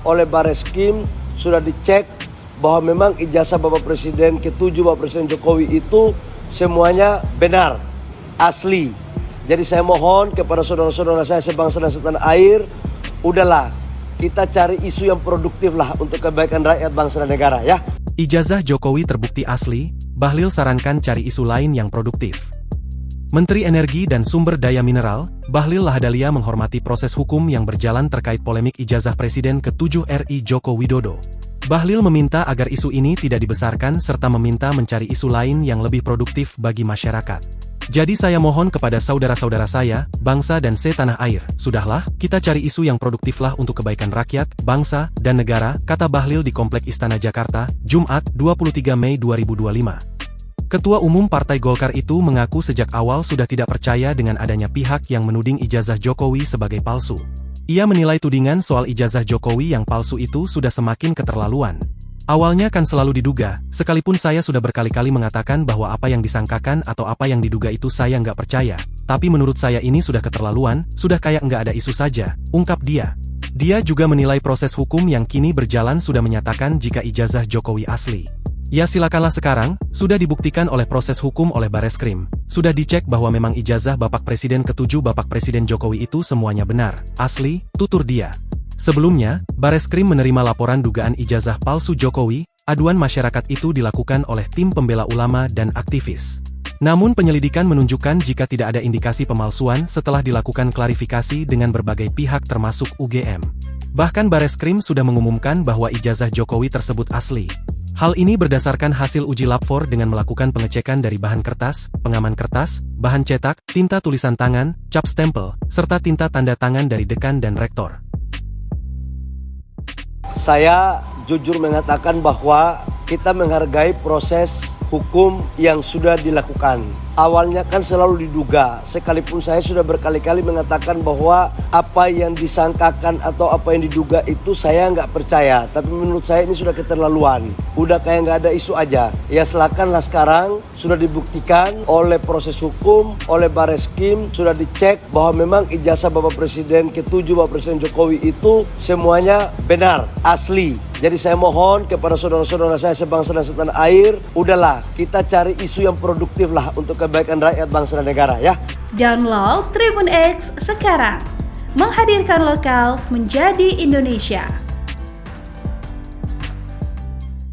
oleh Bareskrim sudah dicek bahwa memang ijazah Bapak Presiden ke-7 Bapak Presiden Jokowi itu semuanya benar, asli. Jadi saya mohon kepada saudara-saudara saya sebangsa dan setanah air, udahlah kita cari isu yang produktif lah untuk kebaikan rakyat, bangsa dan negara ya. Ijazah Jokowi terbukti asli, Bahlil sarankan cari isu lain yang produktif. Menteri Energi dan Sumber Daya Mineral, Bahlil Lahadalia menghormati proses hukum yang berjalan terkait polemik ijazah Presiden ke-7 RI Joko Widodo. Bahlil meminta agar isu ini tidak dibesarkan serta meminta mencari isu lain yang lebih produktif bagi masyarakat. Jadi saya mohon kepada saudara-saudara saya, bangsa dan setanah air, sudahlah, kita cari isu yang produktiflah untuk kebaikan rakyat, bangsa, dan negara, kata Bahlil di Komplek Istana Jakarta, Jumat, 23 Mei 2025. Ketua Umum Partai Golkar itu mengaku sejak awal sudah tidak percaya dengan adanya pihak yang menuding ijazah Jokowi sebagai palsu. Ia menilai tudingan soal ijazah Jokowi yang palsu itu sudah semakin keterlaluan. Awalnya kan selalu diduga, sekalipun saya sudah berkali-kali mengatakan bahwa apa yang disangkakan atau apa yang diduga itu saya nggak percaya. Tapi menurut saya ini sudah keterlaluan, sudah kayak nggak ada isu saja, ungkap dia. Dia juga menilai proses hukum yang kini berjalan sudah menyatakan jika ijazah Jokowi asli. Ya silakanlah sekarang, sudah dibuktikan oleh proses hukum oleh Bareskrim. Sudah dicek bahwa memang ijazah Bapak Presiden ke-7 Bapak Presiden Jokowi itu semuanya benar, asli, tutur dia. Sebelumnya, Bareskrim menerima laporan dugaan ijazah palsu Jokowi, aduan masyarakat itu dilakukan oleh tim pembela ulama dan aktivis. Namun penyelidikan menunjukkan jika tidak ada indikasi pemalsuan setelah dilakukan klarifikasi dengan berbagai pihak termasuk UGM. Bahkan Bareskrim sudah mengumumkan bahwa ijazah Jokowi tersebut asli. Hal ini berdasarkan hasil uji lapor dengan melakukan pengecekan dari bahan kertas, pengaman kertas, bahan cetak, tinta tulisan tangan, cap stempel, serta tinta tanda tangan dari dekan dan rektor. Saya jujur mengatakan bahwa kita menghargai proses hukum yang sudah dilakukan. Awalnya kan selalu diduga, sekalipun saya sudah berkali-kali mengatakan bahwa apa yang disangkakan atau apa yang diduga itu saya nggak percaya. Tapi menurut saya ini sudah keterlaluan, udah kayak nggak ada isu aja. Ya silakanlah sekarang, sudah dibuktikan oleh proses hukum, oleh Bareskrim, sudah dicek bahwa memang ijazah Bapak Presiden ke-7 Bapak Presiden Jokowi itu semuanya benar, asli. Jadi saya mohon kepada saudara-saudara saya sebangsa dan setanah air, udahlah kita cari isu yang produktif lah untuk kebaikan rakyat, bangsa dan negara ya. Download Tribun X sekarang, menghadirkan lokal menjadi Indonesia.